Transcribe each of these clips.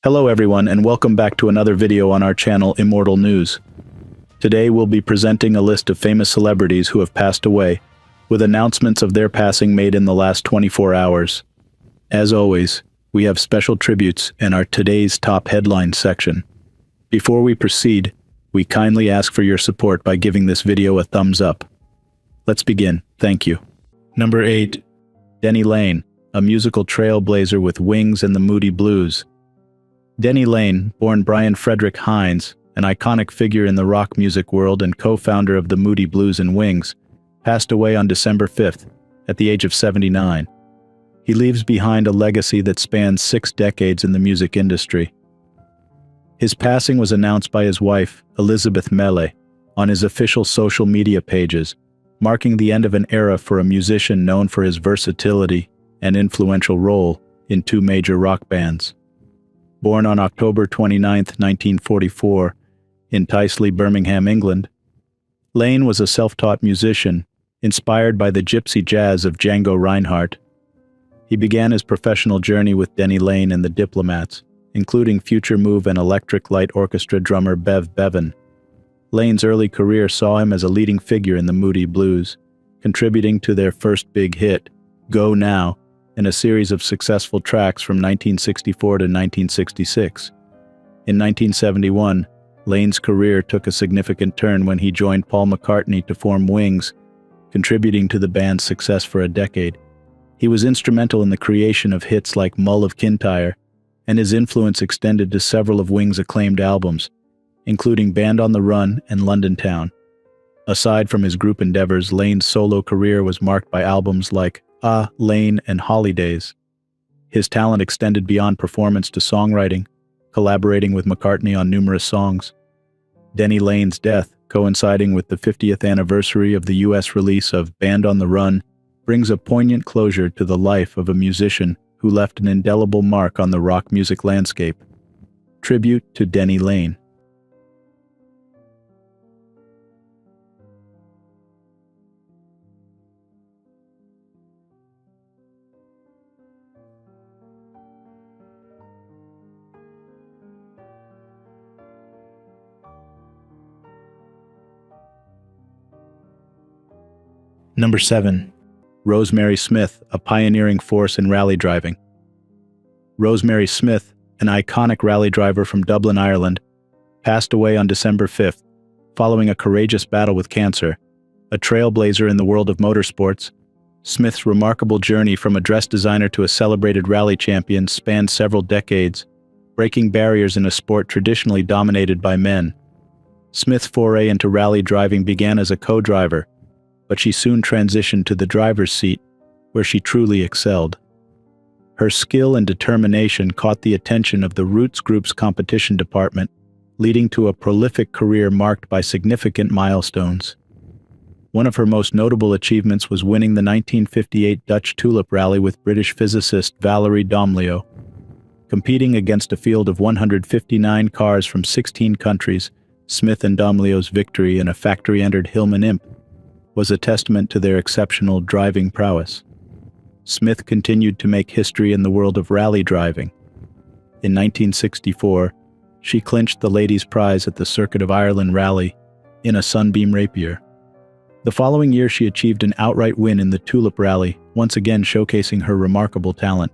Hello everyone and welcome back to another video on our channel Immortal News. Today we'll be presenting a list of famous celebrities who have passed away, with announcements of their passing made in the last 24 hours. As always, we have special tributes in our Today's Top Headlines section. Before we proceed, we kindly ask for your support by giving this video a thumbs up. Let's begin. Thank you. Number 8. Denny Lane, a musical trailblazer with Wings and the Moody Blues. Denny Lane, born Brian Frederick Hines, an iconic figure in the rock music world and co-founder of the Moody Blues and Wings, passed away on December 5th, at the age of 79. He leaves behind a legacy that spans 6 decades in the music industry. His passing was announced by his wife, Elizabeth Mele, on his official social media pages, marking the end of an era for a musician known for his versatility and influential role in 2 major rock bands. Born on October 29, 1944, in Tyseley, Birmingham, England, Lane was a self-taught musician, inspired by the gypsy jazz of Django Reinhardt. He began his professional journey with Denny Lane and the Diplomats, including Future Move and Electric Light Orchestra drummer Bev Bevan. Lane's early career saw him as a leading figure in the Moody Blues, contributing to their first big hit, Go Now, and a series of successful tracks from 1964 to 1966. In 1971, Lane's career took a significant turn when he joined Paul McCartney to form Wings, contributing to the band's success for a decade. He was instrumental in the creation of hits like Mull of Kintyre, and his influence extended to several of Wings' acclaimed albums, including Band on the Run and London Town. Aside from his group endeavors, Lane's solo career was marked by albums like Lane and Holidays. His talent extended beyond performance to songwriting, collaborating with McCartney on numerous songs. Denny Lane's death, coinciding with the 50th anniversary of the U.S. release of Band on the Run, brings a poignant closure to the life of a musician who left an indelible mark on the rock music landscape. Tribute to Denny Lane. Number 7. Rosemary Smith, a pioneering force in rally driving. Rosemary Smith, an iconic rally driver from Dublin, Ireland, passed away on December 5th, following a courageous battle with cancer. A trailblazer in the world of motorsports, Smith's remarkable journey from a dress designer to a celebrated rally champion spanned several decades, breaking barriers in a sport traditionally dominated by men. Smith's foray into rally driving began as a co-driver, but she soon transitioned to the driver's seat, where she truly excelled. Her skill and determination caught the attention of the Roots Group's competition department, leading to a prolific career marked by significant milestones. One of her most notable achievements was winning the 1958 Dutch Tulip Rally with British physicist Valerie Domleo. Competing against a field of 159 cars from 16 countries, Smith and Domleo's victory in a factory-entered Hillman Imp was a testament to their exceptional driving prowess. Smith continued to make history in the world of rally driving. In 1964, she clinched the Ladies' Prize at the Circuit of Ireland Rally in a Sunbeam Rapier. The following year she achieved an outright win in the Tulip Rally, once again showcasing her remarkable talent.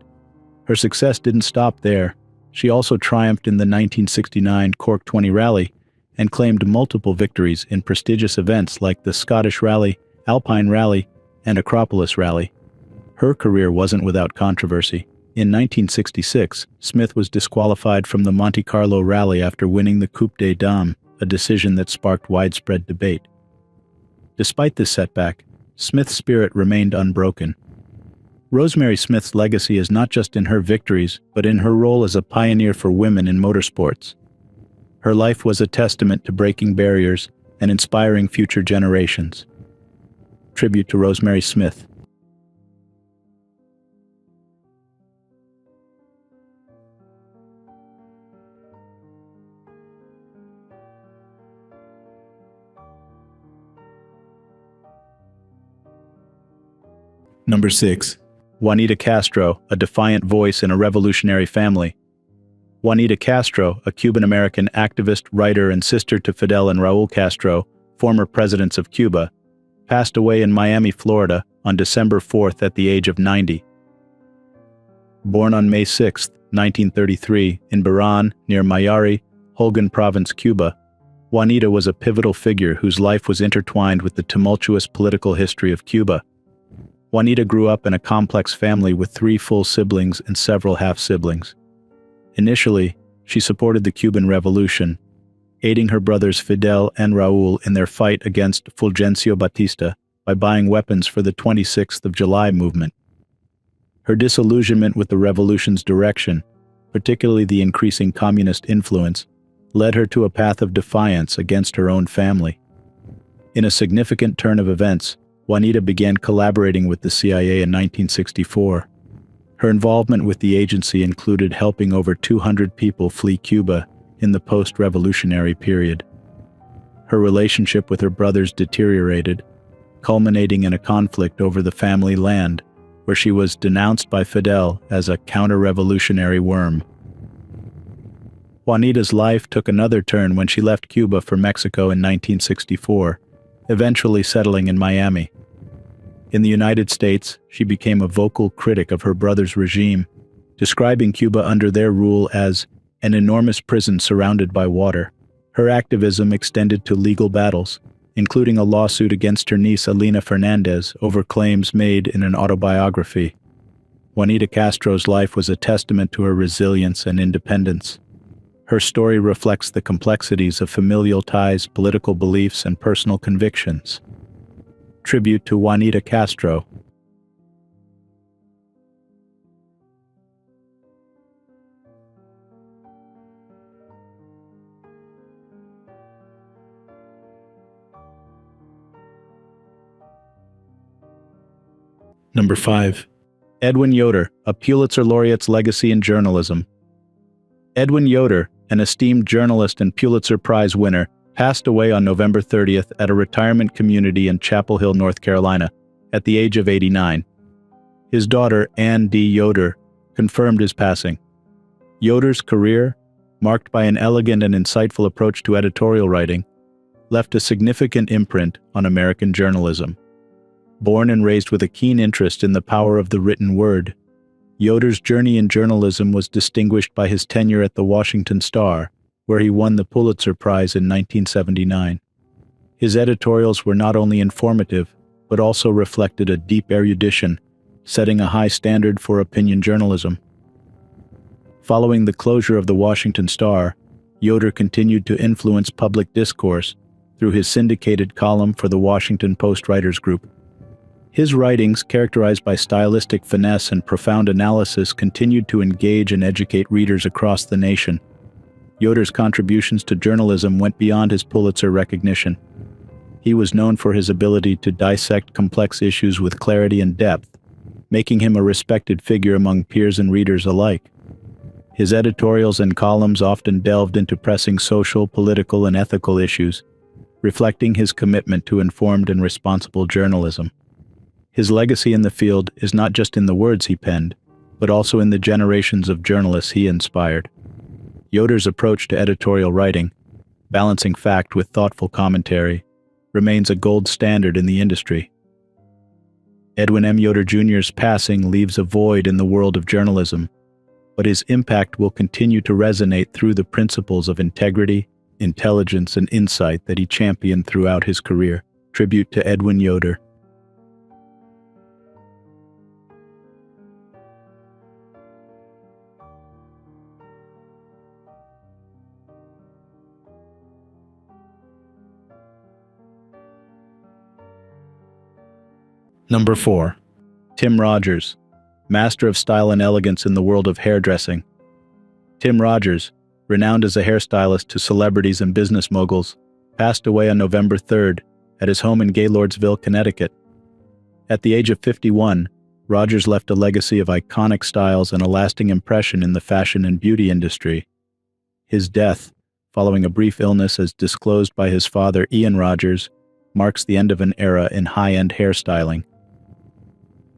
Her success didn't stop there. She also triumphed in the 1969 Cork 20 Rally and claimed multiple victories in prestigious events like the Scottish Rally, Alpine Rally, and Acropolis Rally. Her career wasn't without controversy. In 1966, Smith was disqualified from the Monte Carlo Rally after winning the Coupe des Dames, a decision that sparked widespread debate. Despite this setback, Smith's spirit remained unbroken. Rosemary Smith's legacy is not just in her victories, but in her role as a pioneer for women in motorsports. Her life was a testament to breaking barriers and inspiring future generations. Tribute to Rosemary Smith. Number 6. Wanita Castro, a defiant voice in a revolutionary family. Wanita Castro, a Cuban-American activist, writer, and sister to Fidel and Raúl Castro, former presidents of Cuba, passed away in Miami, Florida, on December 4th at the age of 90. Born on May 6, 1933, in Baran, near Mayari, Holguin Province, Cuba, Juanita was a pivotal figure whose life was intertwined with the tumultuous political history of Cuba. Juanita grew up in a complex family with 3 full siblings and several half-siblings. Initially, she supported the Cuban Revolution, aiding her brothers Fidel and Raúl in their fight against Fulgencio Batista by buying weapons for the 26th of July movement. Her disillusionment with the revolution's direction, particularly the increasing communist influence, led her to a path of defiance against her own family. In a significant turn of events, Juanita began collaborating with the CIA in 1964. Her involvement with the agency included helping over 200 people flee Cuba in the post-revolutionary period. Her relationship with her brothers deteriorated, culminating in a conflict over the family land, where she was denounced by Fidel as a counter-revolutionary worm. Juanita's life took another turn when she left Cuba for Mexico in 1964, eventually settling in Miami. In the United States, she became a vocal critic of her brother's regime, describing Cuba under their rule as an enormous prison surrounded by water. Her activism extended to legal battles, including a lawsuit against her niece Elena Fernandez over claims made in an autobiography. Wanita Castro's life was a testament to her resilience and independence. Her story reflects the complexities of familial ties, political beliefs, and personal convictions. Tribute to Wanita Castro. Number 5. Edwin Yoder, a Pulitzer Laureate's legacy in journalism. Edwin Yoder, an esteemed journalist and Pulitzer Prize winner, passed away on November 30th at a retirement community in Chapel Hill, North Carolina, at the age of 89. His daughter, Ann D. Yoder, confirmed his passing. Yoder's career, marked by an elegant and insightful approach to editorial writing, left a significant imprint on American journalism. Born and raised with a keen interest in the power of the written word, Yoder's journey in journalism was distinguished by his tenure at the Washington Star, where he won the Pulitzer Prize in 1979. His editorials were not only informative, but also reflected a deep erudition, setting a high standard for opinion journalism. Following the closure of the Washington Star, Yoder continued to influence public discourse through his syndicated column for the Washington Post Writers Group. His writings, characterized by stylistic finesse and profound analysis, continued to engage and educate readers across the nation. Yoder's contributions to journalism went beyond his Pulitzer recognition. He was known for his ability to dissect complex issues with clarity and depth, making him a respected figure among peers and readers alike. His editorials and columns often delved into pressing social, political, and ethical issues, reflecting his commitment to informed and responsible journalism. His legacy in the field is not just in the words he penned, but also in the generations of journalists he inspired. Yoder's approach to editorial writing, balancing fact with thoughtful commentary, remains a gold standard in the industry. Edwin M. Yoder Jr.'s passing leaves a void in the world of journalism, but his impact will continue to resonate through the principles of integrity, intelligence, and insight that he championed throughout his career. Tribute to Edwin Yoder. Number 4. Tim Rogers, master of style and elegance in the world of hairdressing. Tim Rogers, renowned as a hairstylist to celebrities and business moguls, passed away on November 3rd at his home in Gaylordsville, Connecticut. At the age of 51, Rogers left a legacy of iconic styles and a lasting impression in the fashion and beauty industry. His death, following a brief illness as disclosed by his father Ian Rogers, marks the end of an era in high-end hairstyling.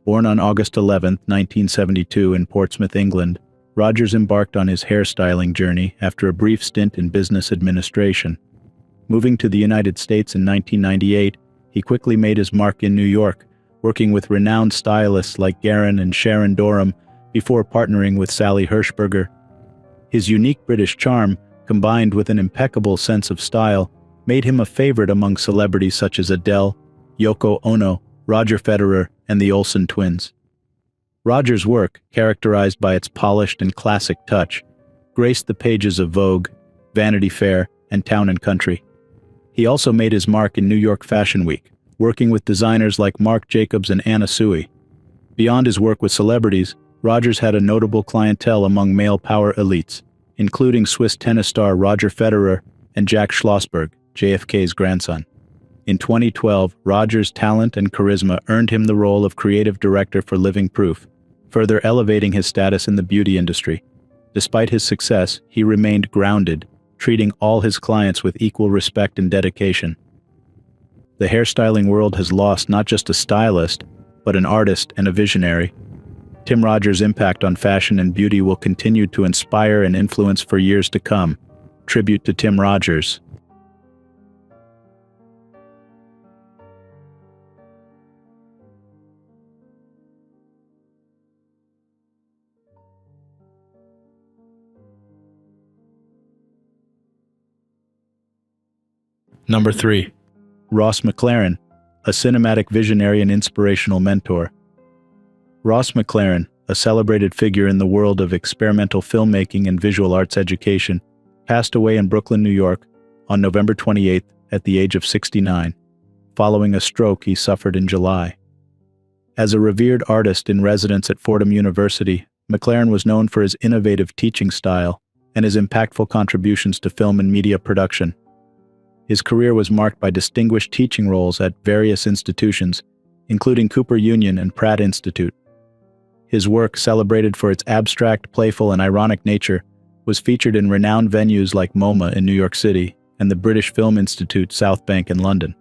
Born on August 11, 1972 in Portsmouth, England, Rogers embarked on his hairstyling journey after a brief stint in business administration. Moving to the United States in 1998, he quickly made his mark in New York, working with renowned stylists like Garin and Sharon Durham before partnering with Sally Hershberger. His unique British charm, combined with an impeccable sense of style, made him a favorite among celebrities such as Adele, Yoko Ono, Roger Federer, and the Olsen twins. Rogers' work, characterized by its polished and classic touch, graced the pages of Vogue, Vanity Fair, and Town & Country. He also made his mark in New York Fashion Week, working with designers like Marc Jacobs and Anna Sui. Beyond his work with celebrities, Rogers had a notable clientele among male power elites, including Swiss tennis star Roger Federer and Jack Schlossberg, JFK's grandson. In 2012, Rogers' talent and charisma earned him the role of creative director for Living Proof, further elevating his status in the beauty industry. Despite his success, he remained grounded, treating all his clients with equal respect and dedication. The hairstyling world has lost not just a stylist, but an artist and a visionary. Tim Rogers' impact on fashion and beauty will continue to inspire and influence for years to come. Tribute to Tim Rogers. Number 3. Ross McLaren, a cinematic visionary and inspirational mentor. Ross McLaren, a celebrated figure in the world of experimental filmmaking and visual arts education, passed away in Brooklyn, New York, on November 28 at the age of 69, following a stroke he suffered in July. As a revered artist in residence at Fordham University, McLaren was known for his innovative teaching style and his impactful contributions to film and media production. His career was marked by distinguished teaching roles at various institutions, including Cooper Union and Pratt Institute. His work, celebrated for its abstract, playful, and ironic nature, was featured in renowned venues like MoMA in New York City and the British Film Institute, South Bank in London.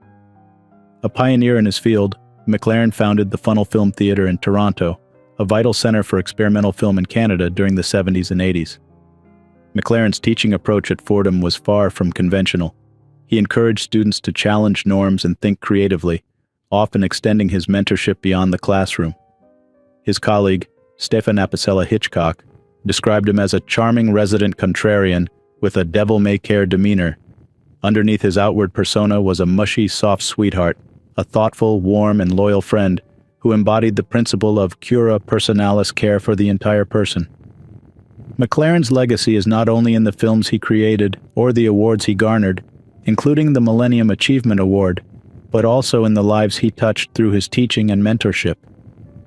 A pioneer in his field, McLaren founded the Funnel Film Theatre in Toronto, a vital center for experimental film in Canada during the 70s and 80s. McLaren's teaching approach at Fordham was far from conventional. He encouraged students to challenge norms and think creatively, often extending his mentorship beyond the classroom. His colleague, Stephen Apicella Hitchcock, described him as a charming resident contrarian with a devil-may-care demeanor. Underneath his outward persona was a mushy, soft sweetheart, a thoughtful, warm, and loyal friend who embodied the principle of cura personalis, care for the entire person. McLaren's legacy is not only in the films he created or the awards he garnered, including the Millennium Achievement Award, but also in the lives he touched through his teaching and mentorship.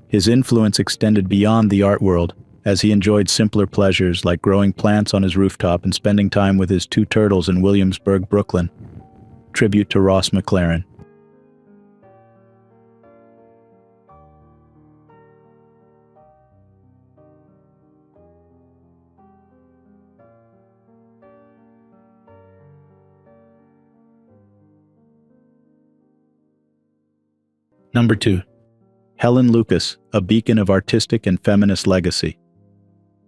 His influence extended beyond the art world, as he enjoyed simpler pleasures like growing plants on his rooftop and spending time with his 2 turtles in Williamsburg, Brooklyn. Tribute to Ross McLaren. Number 2. Helen Lucas, a beacon of artistic and feminist legacy.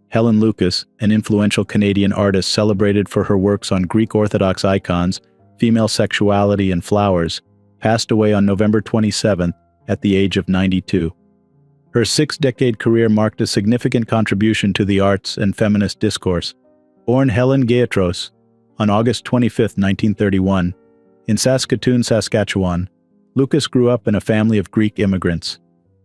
Helen Lucas, an influential Canadian artist celebrated for her works on Greek Orthodox icons, female sexuality, and flowers, passed away on November 27 at the age of 92. Her 6-decade career marked a significant contribution to the arts and feminist discourse. Born Helen Gaetros on August 25, 1931, in Saskatoon, Saskatchewan, Lucas grew up in a family of Greek immigrants.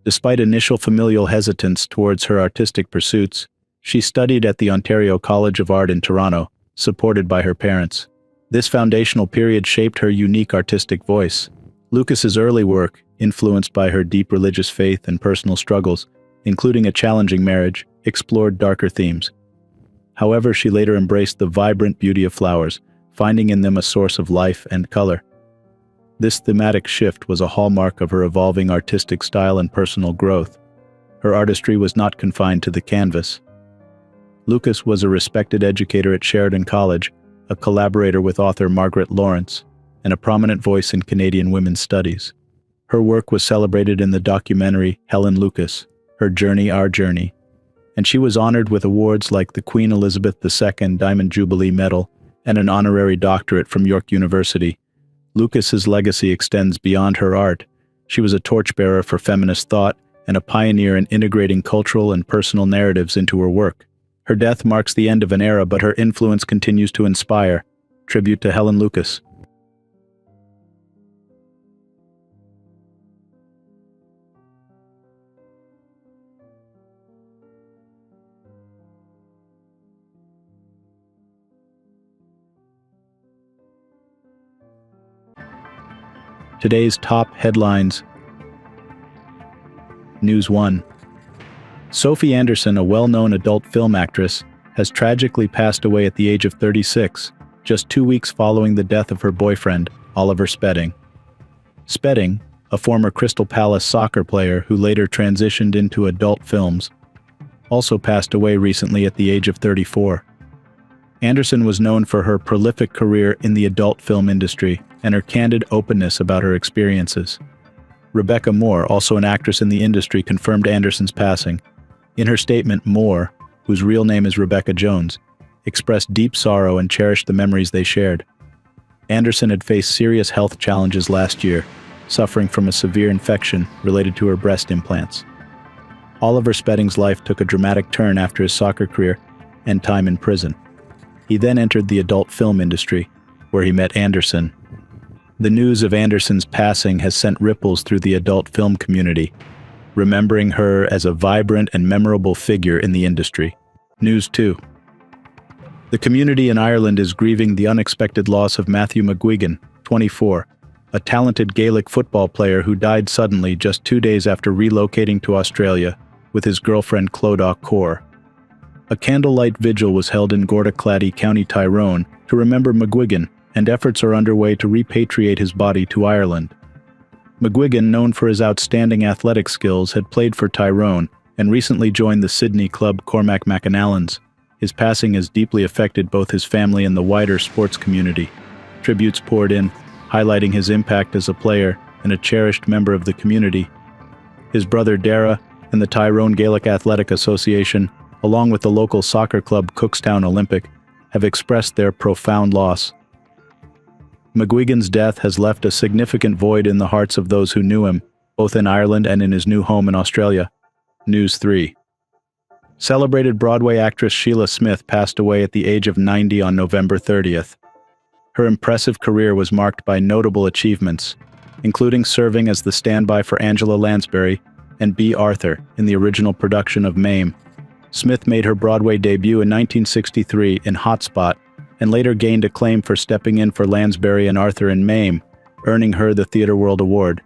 Despite initial familial hesitance towards her artistic pursuits, she studied at the Ontario College of Art in Toronto, supported by her parents. This foundational period shaped her unique artistic voice. Lucas's early work, influenced by her deep religious faith and personal struggles, including a challenging marriage, explored darker themes. However, she later embraced the vibrant beauty of flowers, finding in them a source of life and color. This thematic shift was a hallmark of her evolving artistic style and personal growth. Her artistry was not confined to the canvas. Lucas was a respected educator at Sheridan College, a collaborator with author Margaret Lawrence, and a prominent voice in Canadian women's studies. Her work was celebrated in the documentary Helen Lucas, Her Journey, Our Journey, and she was honored with awards like the Queen Elizabeth II Diamond Jubilee Medal and an honorary doctorate from York University. Lucas's legacy extends beyond her art. She was a torchbearer for feminist thought and a pioneer in integrating cultural and personal narratives into her work. Her death marks the end of an era, but her influence continues to inspire. Tribute to Helen Lucas. Today's top headlines. News 1. Sophie Anderson, a well-known adult film actress, has tragically passed away at the age of 36, just 2 weeks following the death of her boyfriend, Oliver Spedding. Spedding, a former Crystal Palace soccer player who later transitioned into adult films, also passed away recently at the age of 34. Anderson was known for her prolific career in the adult film industry and her candid openness about her experiences. Rebecca Moore, also an actress in the industry, confirmed Anderson's passing. In her statement, Moore, whose real name is Rebecca Jones, expressed deep sorrow and cherished the memories they shared. Anderson had faced serious health challenges last year, suffering from a severe infection related to her breast implants. Oliver Spedding's life took a dramatic turn after his soccer career and time in prison. He then entered the adult film industry, where he met Anderson. The news of Anderson's passing has sent ripples through the adult film community, remembering her as a vibrant and memorable figure in the industry. News 2. The community in Ireland is grieving the unexpected loss of Matthew McGuigan, 24, a talented Gaelic football player who died suddenly just 2 days after relocating to Australia with his girlfriend Clodagh Corr. A candlelight vigil was held in Gordacladdy, County Tyrone, to remember McGuigan, and efforts are underway to repatriate his body to Ireland. McGuigan, known for his outstanding athletic skills, had played for Tyrone and recently joined the Sydney club Cormac McAnallans. His passing has deeply affected both his family and the wider sports community. Tributes poured in, highlighting his impact as a player and a cherished member of the community. His brother Dara and the Tyrone Gaelic Athletic Association, along with the local soccer club Cookstown Olympic, have expressed their profound loss. McGuigan's death has left a significant void in the hearts of those who knew him, both in Ireland and in his new home in Australia. News 3. Celebrated Broadway actress Sheila Smith passed away at the age of 90 on November 30th. Her impressive career was marked by notable achievements, including serving as the standby for Angela Lansbury and B. Arthur in the original production of Mame. Smith made her Broadway debut in 1963 in Hot Spot and later gained acclaim for stepping in for Lansbury and Arthur in Mame, earning her the Theatre World Award.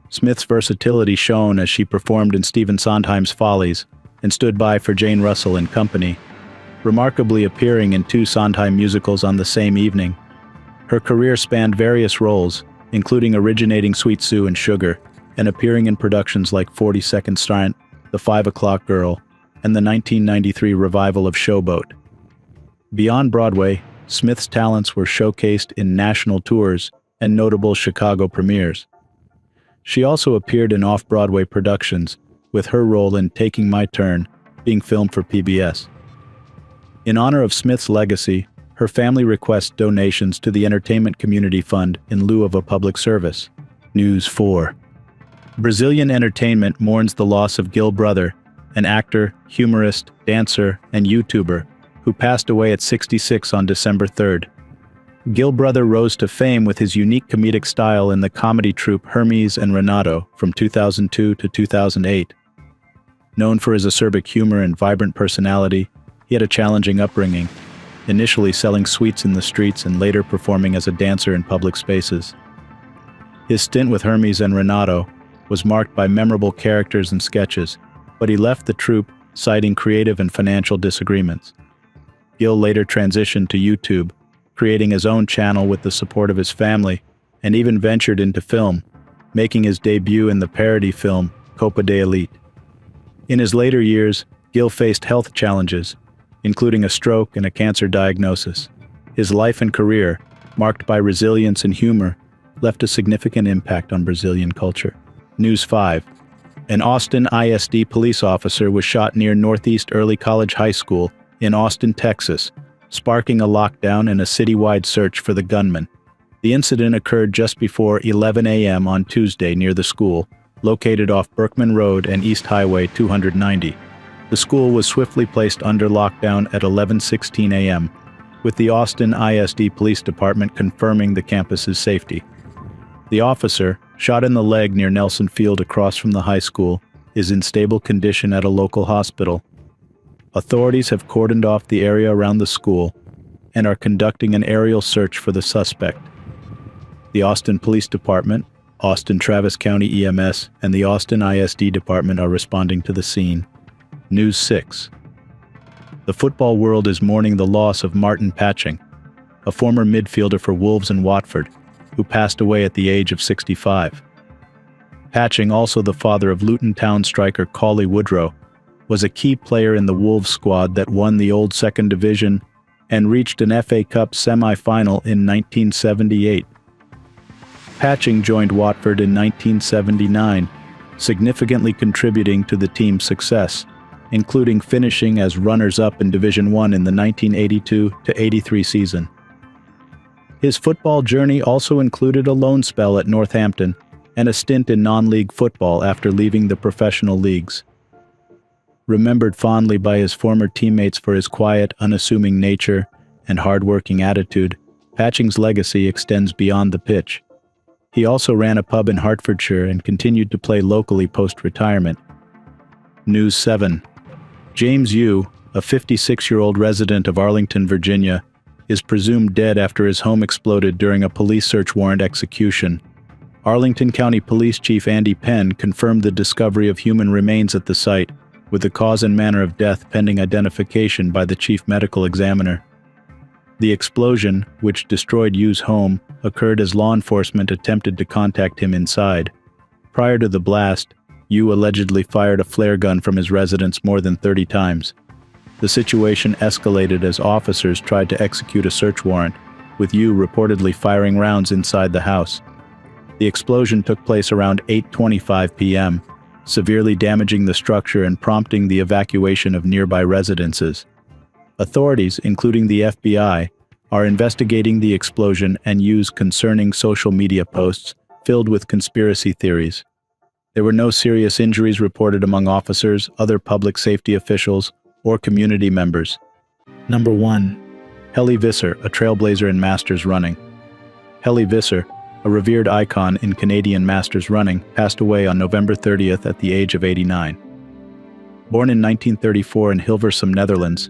Smith's versatility shone as she performed in Stephen Sondheim's Follies and stood by for Jane Russell and Company, remarkably appearing in 2 Sondheim musicals on the same evening. Her career spanned various roles, including originating Sweet Sue and Sugar, and appearing in productions like 42nd Street, The 5 O'Clock Girl, and the 1993 revival of Showboat. Beyond Broadway, Smith's talents were showcased in national tours and notable Chicago premieres. She also appeared in off-Broadway productions, with her role in Taking My Turn being filmed for PBS. In honor of Smith's legacy, her family requests donations to the Entertainment Community Fund in lieu of a public service. News 4. Brazilian Entertainment mourns the loss of Gil Brother, an actor, humorist, dancer, and YouTuber who passed away at 66 on December 3rd. Gil Brother rose to fame with his unique comedic style in the comedy troupe Hermes and Renato from 2002 to 2008. Known for his acerbic humor and vibrant personality, he had a challenging upbringing, initially selling sweets in the streets and later performing as a dancer in public spaces. His stint with Hermes and Renato was marked by memorable characters and sketches, but he left the troupe citing creative and financial disagreements. Gil later transitioned to YouTube, creating his own channel with the support of his family, and even ventured into film, making his debut in the parody film Copa de Elite. In his later years, Gil faced health challenges, including a stroke and a cancer diagnosis. His life and career, marked by resilience and humor, left a significant impact on Brazilian culture. News 5. An Austin ISD police officer was shot near Northeast Early College High School in Austin, Texas, sparking a lockdown and a citywide search for the gunman. The incident occurred just before 11 a.m. on Tuesday near the school, located off Berkman Road and East Highway 290. The school was swiftly placed under lockdown at 11:16 a.m., with the Austin ISD Police Department confirming the campus's safety. The officer, shot in the leg near Nelson Field across from the high school, is in stable condition at a local hospital. Authorities have cordoned off the area around the school and are conducting an aerial search for the suspect. The Austin Police Department, Austin Travis County EMS, and the Austin ISD Department are responding to the scene. News 6. The football world is mourning the loss of Martin Patching, a former midfielder for Wolves and Watford, who passed away at the age of 65. Patching, also the father of Luton Town striker Cauley Woodrow, was a key player in the Wolves squad that won the old Second Division and reached an FA Cup semi-final in 1978. Patching joined Watford in 1979, significantly contributing to the team's success, including finishing as runners-up in Division 1 in the 1982-83 season. His football journey also included a loan spell at Northampton and a stint in non-league football after leaving the professional leagues. Remembered fondly by his former teammates for his quiet, unassuming nature and hard-working attitude, Patching's legacy extends beyond the pitch. He also ran a pub in Hertfordshire and continued to play locally post-retirement. News 7. James Yu, a 56-year-old resident of Arlington, Virginia, is presumed dead after his home exploded during a police search warrant execution. Arlington County Police Chief Andy Penn confirmed the discovery of human remains at the site, with the cause and manner of death pending identification by the chief medical examiner. The explosion, which destroyed Yu's home, occurred as law enforcement attempted to contact him inside. Prior to the blast, Yu allegedly fired a flare gun from his residence more than 30 times. The situation escalated as officers tried to execute a search warrant, with Yu reportedly firing rounds inside the house. The explosion took place around 8:25 p.m., severely damaging the structure and prompting the evacuation of nearby residences. Authorities, including the FBI, are investigating the explosion and Yu's concerning social media posts filled with conspiracy theories. There were no serious injuries reported among officers, other public safety officials, or community members. Number 1. Hel Visser, a trailblazer in Masters running. Hel Visser, a revered icon in Canadian Masters running, passed away on November 30th at the age of 89. Born in 1934 in Hilversum, Netherlands,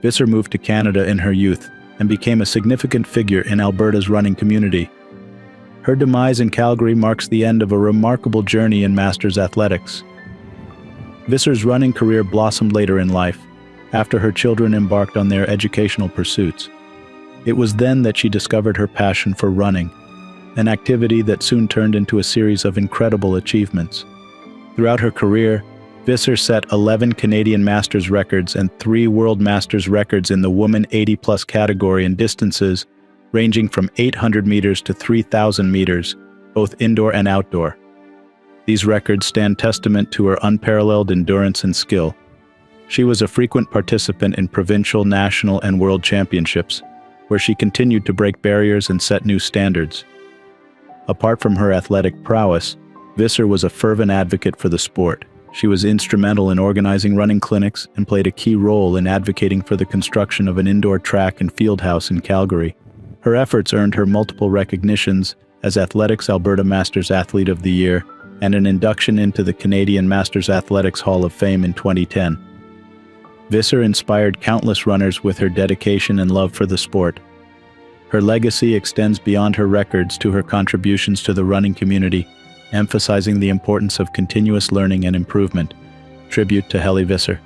Visser moved to Canada in her youth and became a significant figure in Alberta's running community. Her demise in Calgary marks the end of a remarkable journey in Masters athletics. Visser's running career blossomed later in life, after her children embarked on their educational pursuits. It was then that she discovered her passion for running, an activity that soon turned into a series of incredible achievements. Throughout her career, Visser set 11 Canadian Masters records and 3 World Masters records in the woman 80-plus category in distances ranging from 800 meters to 3,000 meters, both indoor and outdoor. These records stand testament to her unparalleled endurance and skill. She was a frequent participant in provincial, national, and world championships, where she continued to break barriers and set new standards. Apart from her athletic prowess, Visser was a fervent advocate for the sport. She was instrumental in organizing running clinics and played a key role in advocating for the construction of an indoor track and field house in Calgary. Her efforts earned her multiple recognitions as Athletics Alberta Masters Athlete of the Year and an induction into the Canadian Masters Athletics Hall of Fame in 2010. Visser inspired countless runners with her dedication and love for the sport. Her legacy extends beyond her records to her contributions to the running community, emphasizing the importance of continuous learning and improvement. Tribute to Hel Visser.